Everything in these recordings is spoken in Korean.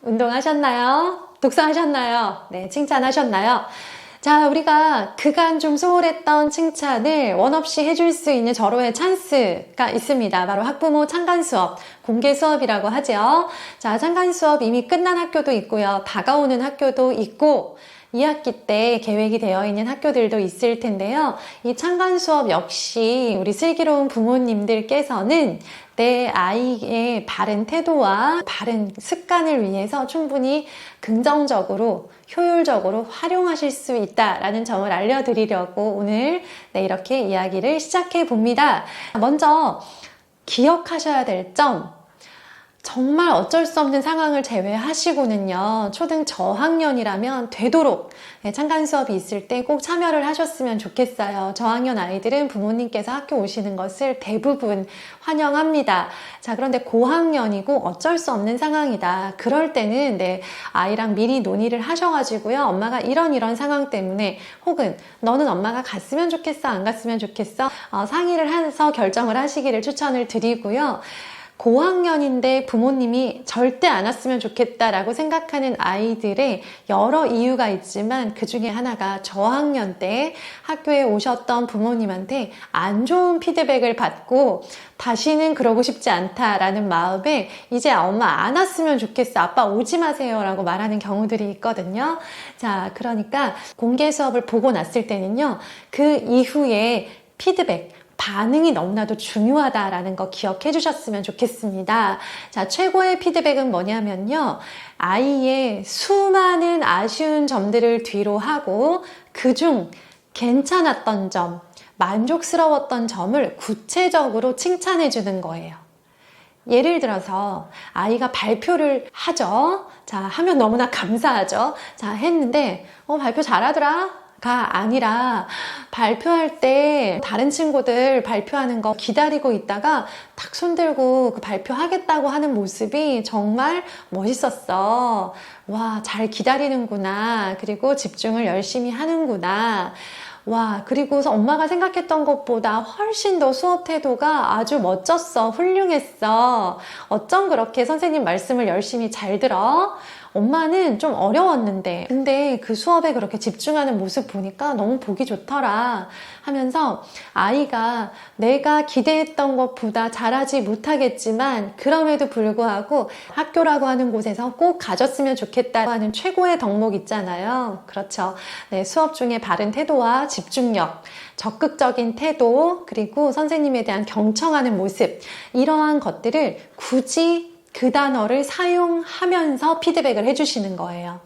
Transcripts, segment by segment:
운동하셨나요? 독서하셨나요? 네, 칭찬하셨나요? 자, 우리가 그간 좀 소홀했던 칭찬을 원 없이 해줄 수 있는 절호의 찬스가 있습니다. 바로 학부모 참관 수업, 공개 수업이라고 하죠. 자, 참관 수업 이미 끝난 학교도 있고요. 다가오는 학교도 있고, 2학기 때 계획이 되어 있는 학교들도 있을 텐데요. 이 참관 수업 역시 우리 슬기로운 부모님들께서는 내 아이의 바른 태도와 바른 습관을 위해서 충분히 긍정적으로 효율적으로 활용하실 수 있다라는 점을 알려드리려고 오늘 이렇게 이야기를 시작해 봅니다. 먼저 기억하셔야 될 점, 정말 어쩔 수 없는 상황을 제외하시고는요, 초등 저학년이라면 되도록 참관 수업이 있을 때 꼭 참여를 하셨으면 좋겠어요. 저학년 아이들은 부모님께서 학교 오시는 것을 대부분 환영합니다. 자, 그런데 고학년이고 어쩔 수 없는 상황이다. 그럴 때는 아이랑 미리 논의를 하셔가지고요, 엄마가 이런 상황 때문에, 혹은 너는 엄마가 갔으면 좋겠어, 안 갔으면 좋겠어, 상의를 해서 결정을 하시기를 추천을 드리고요. 고학년인데 부모님이 절대 안 왔으면 좋겠다라고 생각하는 아이들의 여러 이유가 있지만 그 중에 하나가 저학년 때 학교에 오셨던 부모님한테 안 좋은 피드백을 받고 다시는 그러고 싶지 않다라는 마음에 이제 엄마 안 왔으면 좋겠어, 아빠 오지 마세요 라고 말하는 경우들이 있거든요. 자, 그러니까 공개 수업을 보고 났을 때는요, 그 이후에 피드백, 반응이 너무나도 중요하다라는 거 기억해 주셨으면 좋겠습니다. 자, 최고의 피드백은 뭐냐면요, 아이의 수많은 아쉬운 점들을 뒤로 하고 그중 괜찮았던 점, 만족스러웠던 점을 구체적으로 칭찬해 주는 거예요. 예를 들어서 아이가 발표를 하죠. 자, 하면 너무나 감사하죠. 자, 했는데 발표 잘하더라 가 아니라, 발표할 때 다른 친구들 발표하는 거 기다리고 있다가 탁 손들고 그 발표하겠다고 하는 모습이 정말 멋있었어. 와, 잘 기다리는구나. 그리고 집중을 열심히 하는구나. 와, 그리고서 엄마가 생각했던 것보다 훨씬 더 수업 태도가 아주 멋졌어, 훌륭했어. 어쩜 그렇게 선생님 말씀을 열심히 잘 들어? 엄마는 좀 어려웠는데 근데 그 수업에 그렇게 집중하는 모습 보니까 너무 보기 좋더라 하면서, 아이가 내가 기대했던 것보다 잘하지 못하겠지만 그럼에도 불구하고 학교라고 하는 곳에서 꼭 가졌으면 좋겠다고 하는 최고의 덕목 있잖아요. 그렇죠. 네, 수업 중에 바른 태도와 집중력, 적극적인 태도, 그리고 선생님에 대한 경청하는 모습, 이러한 것들을 굳이 그 단어를 사용하면서 피드백을 해주시는 거예요.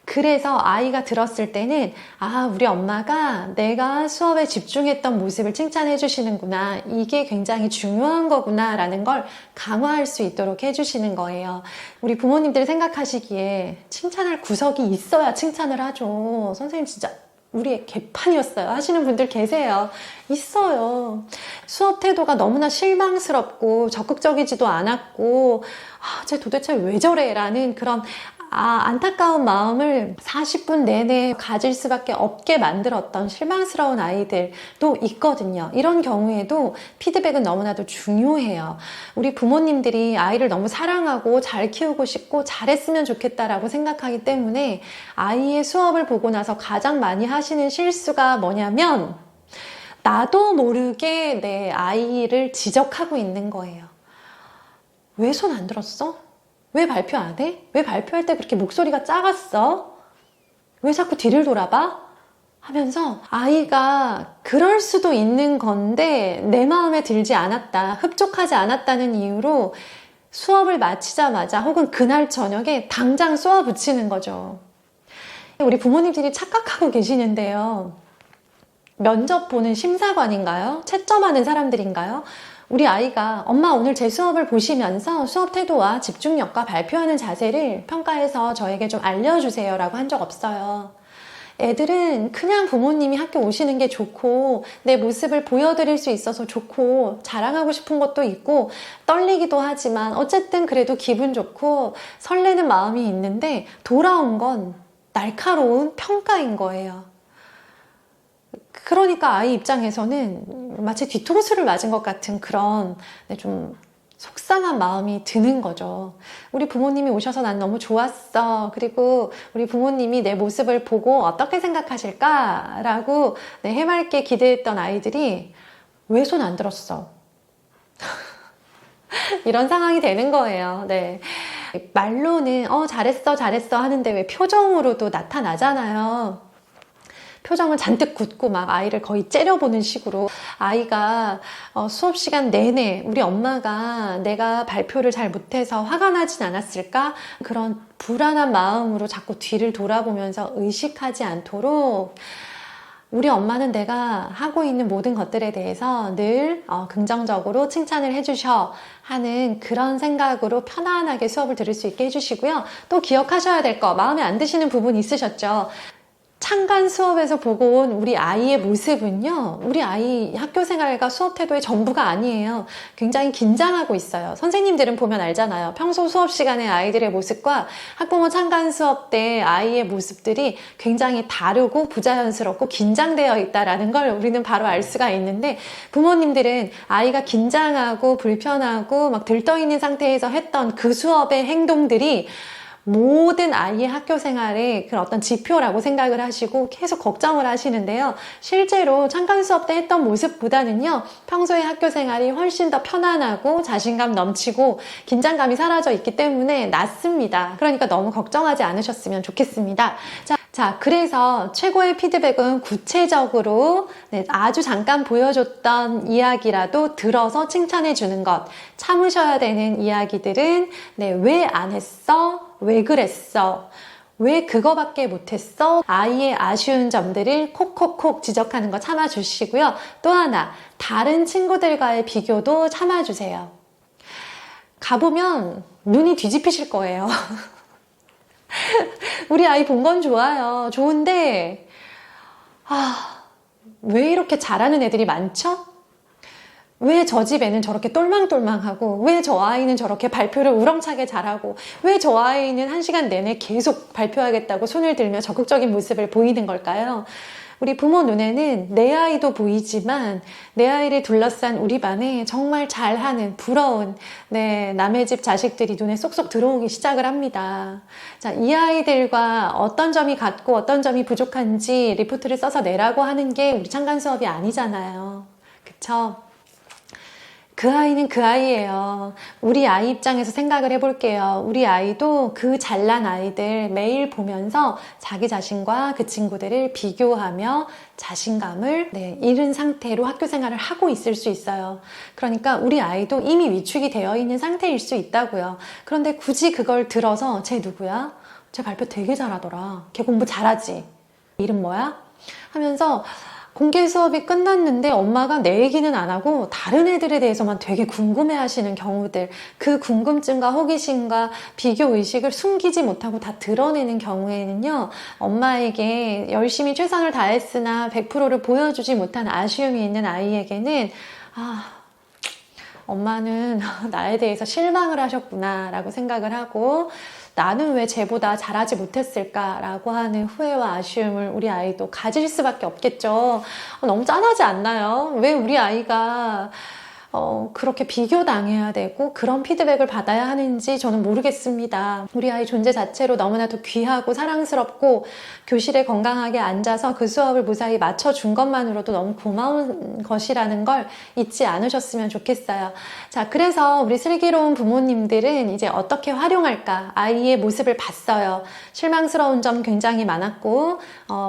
그래서 아이가 들었을 때는, 아, 우리 엄마가 내가 수업에 집중했던 모습을 칭찬해 주시는구나, 이게 굉장히 중요한 거구나 라는 걸 강화할 수 있도록 해주시는 거예요. 우리 부모님들 생각하시기에 칭찬할 구석이 있어야 칭찬을 하죠. 선생님 진짜 우리의 개판이었어요 하시는 분들 계세요. 있어요. 수업 태도가 너무나 실망스럽고 적극적이지도 않았고, 쟤 도대체 왜 저래? 라는 그런 안타까운 마음을 40분 내내 가질 수밖에 없게 만들었던 실망스러운 아이들도 있거든요. 이런 경우에도 피드백은 너무나도 중요해요. 우리 부모님들이 아이를 너무 사랑하고 잘 키우고 싶고 잘했으면 좋겠다라고 생각하기 때문에 아이의 수업을 보고 나서 가장 많이 하시는 실수가 뭐냐면, 나도 모르게 내 아이를 지적하고 있는 거예요. 왜 손 안 들었어? 왜 발표 안 해? 왜 발표할 때 그렇게 목소리가 작았어? 왜 자꾸 뒤를 돌아봐? 하면서 아이가 그럴 수도 있는 건데 내 마음에 들지 않았다, 흡족하지 않았다는 이유로 수업을 마치자마자 혹은 그날 저녁에 당장 쏘아 붙이는 거죠. 우리 부모님들이 착각하고 계시는데요, 면접 보는 심사관인가요? 채점하는 사람들인가요? 우리 아이가 엄마 오늘 제 수업을 보시면서 수업 태도와 집중력과 발표하는 자세를 평가해서 저에게 좀 알려주세요 라고 한 적 없어요. 애들은 그냥 부모님이 학교 오시는 게 좋고 내 모습을 보여드릴 수 있어서 좋고 자랑하고 싶은 것도 있고 떨리기도 하지만 어쨌든 그래도 기분 좋고 설레는 마음이 있는데, 돌아온 건 날카로운 평가인 거예요. 그러니까 아이 입장에서는 마치 뒤통수를 맞은 것 같은 그런 좀 속상한 마음이 드는 거죠. 우리 부모님이 오셔서 난 너무 좋았어. 그리고 우리 부모님이 내 모습을 보고 어떻게 생각하실까라고 네, 해맑게 기대했던 아이들이 왜 손 안 들었어? 이런 상황이 되는 거예요. 네. 말로는 잘했어 잘했어 하는데 왜 표정으로도 나타나잖아요. 표정을 잔뜩 굳고 막 아이를 거의 째려보는 식으로 아이가 수업 시간 내내 우리 엄마가 내가 발표를 잘 못해서 화가 나진 않았을까? 그런 불안한 마음으로 자꾸 뒤를 돌아보면서 의식하지 않도록 우리 엄마는 내가 하고 있는 모든 것들에 대해서 늘 긍정적으로 칭찬을 해주셔 하는 그런 생각으로 편안하게 수업을 들을 수 있게 해주시고요. 또 기억하셔야 될 거, 마음에 안 드시는 부분 있으셨죠? 창간 수업에서 보고 온 우리 아이의 모습은요, 우리 아이 학교 생활과 수업 태도의 전부가 아니에요. 굉장히 긴장하고 있어요. 선생님들은 보면 알잖아요. 평소 수업 시간에 아이들의 모습과 학부모 창간 수업 때 아이의 모습들이 굉장히 다르고 부자연스럽고 긴장되어 있다는 걸 우리는 바로 알 수가 있는데, 부모님들은 아이가 긴장하고 불편하고 막 들떠있는 상태에서 했던 그 수업의 행동들이 모든 아이의 학교 생활의 그런 어떤 지표라고 생각을 하시고 계속 걱정을 하시는데요. 실제로 창간 수업 때 했던 모습보다는요, 평소의 학교 생활이 훨씬 더 편안하고 자신감 넘치고 긴장감이 사라져 있기 때문에 낫습니다. 그러니까 너무 걱정하지 않으셨으면 좋겠습니다. 자, 그래서 최고의 피드백은 구체적으로 아주 잠깐 보여줬던 이야기라도 들어서 칭찬해 주는 것. 참으셔야 되는 이야기들은 왜 안 했어? 왜 그랬어? 왜 그거밖에 못했어? 아이의 아쉬운 점들을 콕콕콕 지적하는 거 참아주시고요. 또 하나, 다른 친구들과의 비교도 참아주세요. 가보면 눈이 뒤집히실 거예요. 우리 아이 본 건 좋아요. 좋은데 왜 이렇게 잘하는 애들이 많죠? 왜 저 집에는 저렇게 똘망똘망하고, 왜 저 아이는 저렇게 발표를 우렁차게 잘하고, 왜 저 아이는 1시간 내내 계속 발표하겠다고 손을 들며 적극적인 모습을 보이는 걸까요? 우리 부모 눈에는 내 아이도 보이지만 내 아이를 둘러싼 우리 반에 정말 잘하는 부러운 남의 집 자식들이 눈에 쏙쏙 들어오기 시작을 합니다. 자, 이 아이들과 어떤 점이 같고 어떤 점이 부족한지 리포트를 써서 내라고 하는 게 우리 창간 수업이 아니잖아요. 그쵸? 그 아이는 그 아이예요. 우리 아이 입장에서 생각을 해볼게요. 우리 아이도 그 잘난 아이들 매일 보면서 자기 자신과 그 친구들을 비교하며 자신감을 잃은 상태로 학교 생활을 하고 있을 수 있어요. 그러니까 우리 아이도 이미 위축이 되어 있는 상태일 수 있다고요. 그런데 굳이 그걸 들어서 쟤 누구야? 쟤 발표 되게 잘하더라. 걔 공부 잘하지? 이름 뭐야? 하면서 공개 수업이 끝났는데 엄마가 내 얘기는 안 하고 다른 애들에 대해서만 되게 궁금해 하시는 경우들, 그 궁금증과 호기심과 비교 의식을 숨기지 못하고 다 드러내는 경우에는요, 엄마에게 열심히 최선을 다했으나 100%를 보여주지 못한 아쉬움이 있는 아이에게는 엄마는 나에 대해서 실망을 하셨구나 라고 생각을 하고, 나는 왜 쟤보다 잘하지 못했을까 라고 하는 후회와 아쉬움을 우리 아이도 가질 수밖에 없겠죠. 너무 짠하지 않나요? 왜 우리 아이가 그렇게 비교당해야 되고 그런 피드백을 받아야 하는지 저는 모르겠습니다. 우리 아이 존재 자체로 너무나도 귀하고 사랑스럽고 교실에 건강하게 앉아서 그 수업을 무사히 맞춰준 것만으로도 너무 고마운 것이라는 걸 잊지 않으셨으면 좋겠어요. 자, 그래서 우리 슬기로운 부모님들은 이제 어떻게 활용할까? 아이의 모습을 봤어요. 실망스러운 점 굉장히 많았고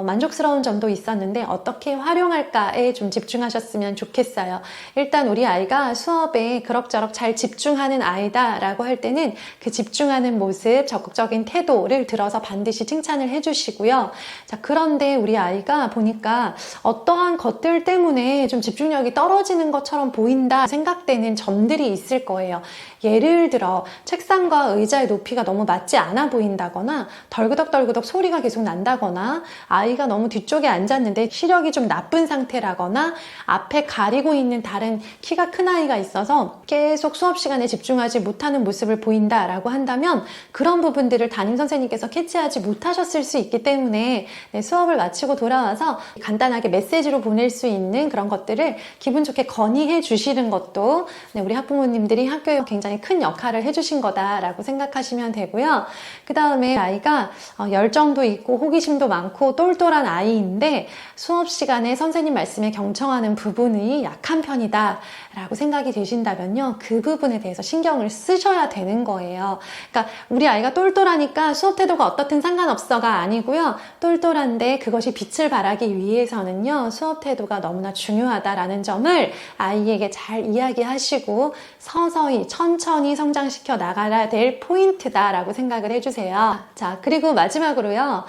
만족스러운 점도 있었는데 어떻게 활용할까에 좀 집중하셨으면 좋겠어요. 일단 우리 아이가 수업에 그럭저럭 잘 집중하는 아이다 라고 할 때는 그 집중하는 모습, 적극적인 태도를 들어서 반드시 칭찬을 해주시고요. 자, 그런데 우리 아이가 보니까 어떠한 것들 때문에 좀 집중력이 떨어지는 것처럼 보인다 생각되는 점들이 있을 거예요. 예를 들어 책상과 의자의 높이가 너무 맞지 않아 보인다거나 덜그덕덜그덕 소리가 계속 난다거나 아이가 너무 뒤쪽에 앉았는데 시력이 좀 나쁜 상태라거나 앞에 가리고 있는 다른 키가 큰 아이가 있어서 계속 수업 시간에 집중하지 못하는 모습을 보인다라고 한다면 그런 부분들을 담임 선생님께서 캐치하지 못하셨을 수 있기 때문에 네, 수업을 마치고 돌아와서 간단하게 메시지로 보낼 수 있는 그런 것들을 기분 좋게 건의해 주시는 것도 네, 우리 학부모님들이 학교에 굉장히 큰 역할을 해주신 거다라고 생각하시면 되고요. 그 다음에 아이가 열정도 있고 호기심도 많고 똘똘한 아이인데 수업 시간에 선생님 말씀에 경청하는 부분이 약한 편이다 라고 생각이 되신다면요, 그 부분에 대해서 신경을 쓰셔야 되는 거예요. 그러니까 우리 아이가 똘똘하니까 수업 태도가 어떻든 상관없어가 아니고요, 똘똘한데 그것이 빛을 발하기 위해서는요 수업 태도가 너무나 중요하다라는 점을 아이에게 잘 이야기하시고 서서히 천천히 성장시켜 나가야 될 포인트다라고 생각을 해주세요. 자, 그리고 마지막으로요,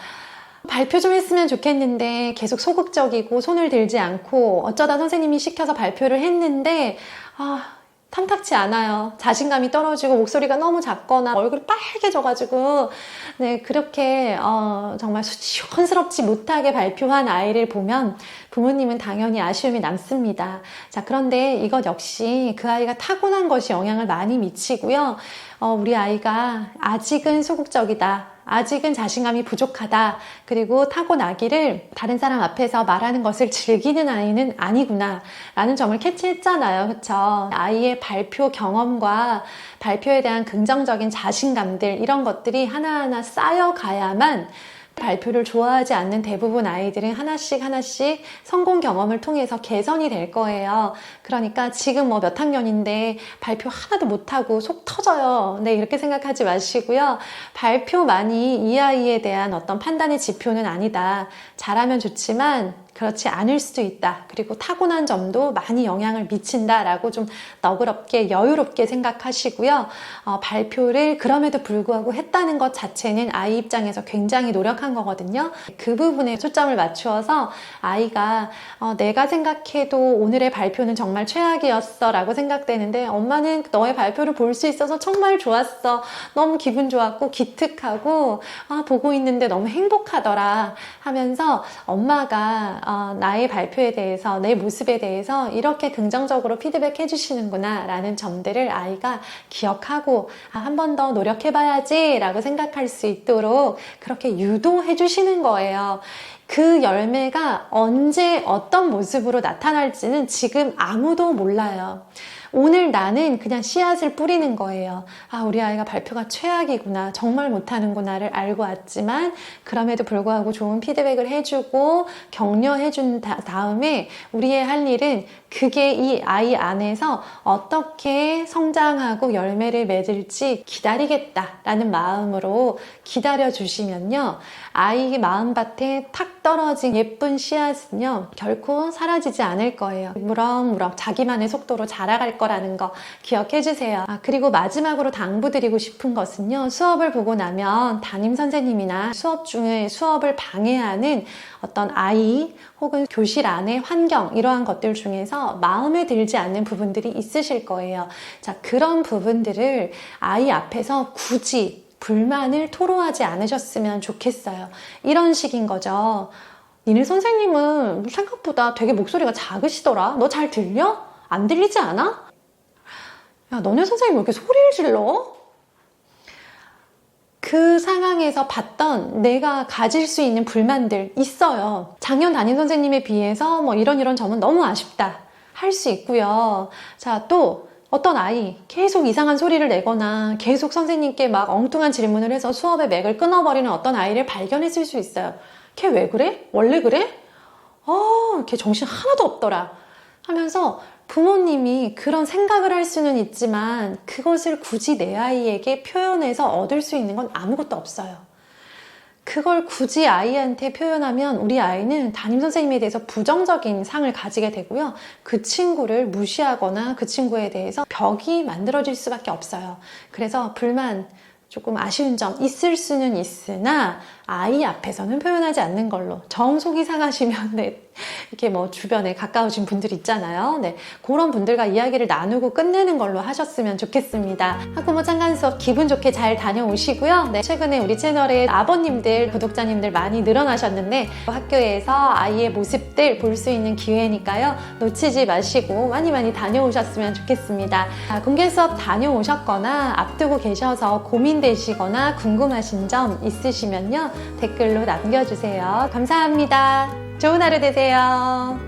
발표 좀 했으면 좋겠는데 계속 소극적이고 손을 들지 않고 어쩌다 선생님이 시켜서 발표를 했는데 탐탁치 않아요. 자신감이 떨어지고 목소리가 너무 작거나 얼굴이 빨개져가지고 네, 그렇게 정말 시원스럽지 못하게 발표한 아이를 보면 부모님은 당연히 아쉬움이 남습니다. 자, 그런데 이것 역시 그 아이가 타고난 것이 영향을 많이 미치고요. 우리 아이가 아직은 소극적이다, 아직은 자신감이 부족하다, 그리고 타고나기를 다른 사람 앞에서 말하는 것을 즐기는 아이는 아니구나 라는 점을 캐치했잖아요. 그쵸? 아이의 발표 경험과 발표에 대한 긍정적인 자신감들, 이런 것들이 하나하나 쌓여가야만 발표를 좋아하지 않는 대부분 아이들은 하나씩 성공 경험을 통해서 개선이 될 거예요. 그러니까 지금 뭐 몇 학년인데 발표 하나도 못하고 속 터져요. 네, 이렇게 생각하지 마시고요. 발표만이 이 아이에 대한 어떤 판단의 지표는 아니다. 잘하면 좋지만 그렇지 않을 수도 있다. 그리고 타고난 점도 많이 영향을 미친다라고 좀 너그럽게 여유롭게 생각하시고요. 발표를 그럼에도 불구하고 했다는 것 자체는 아이 입장에서 굉장히 노력한 거거든요. 그 부분에 초점을 맞추어서 아이가 내가 생각해도 오늘의 발표는 정말 최악이었어 라고 생각되는데 엄마는 너의 발표를 볼 수 있어서 정말 좋았어. 너무 기분 좋았고 기특하고 보고 있는데 너무 행복하더라 하면서 엄마가 나의 발표에 대해서, 내 모습에 대해서 이렇게 긍정적으로 피드백 해주시는구나 라는 점들을 아이가 기억하고 한 번 더 노력해봐야지 라고 생각할 수 있도록 그렇게 유도해 주시는 거예요. 그 열매가 언제 어떤 모습으로 나타날지는 지금 아무도 몰라요. 오늘 나는 그냥 씨앗을 뿌리는 거예요. 우리 아이가 발표가 최악이구나, 정말 못하는구나를 알고 왔지만 그럼에도 불구하고 좋은 피드백을 해주고 격려해준 다음에 우리의 할 일은 그게 이 아이 안에서 어떻게 성장하고 열매를 맺을지 기다리겠다라는 마음으로 기다려주시면요, 아이 마음밭에 탁 떨어진 예쁜 씨앗은요 결코 사라지지 않을 거예요. 무럭무럭 자기만의 속도로 자라갈 거라는 거 기억해 주세요. 그리고 마지막으로 당부드리고 싶은 것은요, 수업을 보고 나면 담임 선생님이나 수업 중에 수업을 방해하는 어떤 아이 혹은 교실 안의 환경, 이러한 것들 중에서 마음에 들지 않는 부분들이 있으실 거예요. 자, 그런 부분들을 아이 앞에서 굳이 불만을 토로하지 않으셨으면 좋겠어요. 이런 식인 거죠. 니네 선생님은 생각보다 되게 목소리가 작으시더라. 너 잘 들려? 안 들리지 않아? 야, 너네 선생님 왜 이렇게 소리를 질러? 그 상황에서 봤던 내가 가질 수 있는 불만들 있어요. 작년 담임 선생님에 비해서 뭐 이런 점은 너무 아쉽다 할 수 있고요. 자, 또 어떤 아이 계속 이상한 소리를 내거나 계속 선생님께 막 엉뚱한 질문을 해서 수업의 맥을 끊어버리는 어떤 아이를 발견했을 수 있어요. 걔 왜 그래? 원래 그래? 걔 정신 하나도 없더라 하면서 부모님이 그런 생각을 할 수는 있지만 그것을 굳이 내 아이에게 표현해서 얻을 수 있는 건 아무것도 없어요. 그걸 굳이 아이한테 표현하면 우리 아이는 담임 선생님에 대해서 부정적인 상을 가지게 되고요. 그 친구를 무시하거나 그 친구에 대해서 벽이 만들어질 수밖에 없어요. 그래서 불만, 조금 아쉬운 점 있을 수는 있으나 아이 앞에서는 표현하지 않는 걸로. 정 속이 상하시면 네, 이렇게 뭐 주변에 가까우신 분들 있잖아요. 네, 그런 분들과 이야기를 나누고 끝내는 걸로 하셨으면 좋겠습니다. 학부모 창간 수업 기분 좋게 잘 다녀오시고요. 네, 최근에 우리 채널에 아버님들, 구독자님들 많이 늘어나셨는데 학교에서 아이의 모습들 볼 수 있는 기회니까요. 놓치지 마시고 많이 다녀오셨으면 좋겠습니다. 공개 수업 다녀오셨거나 앞두고 계셔서 고민되시거나 궁금하신 점 있으시면요. 댓글로 남겨주세요. 감사합니다. 좋은 하루 되세요.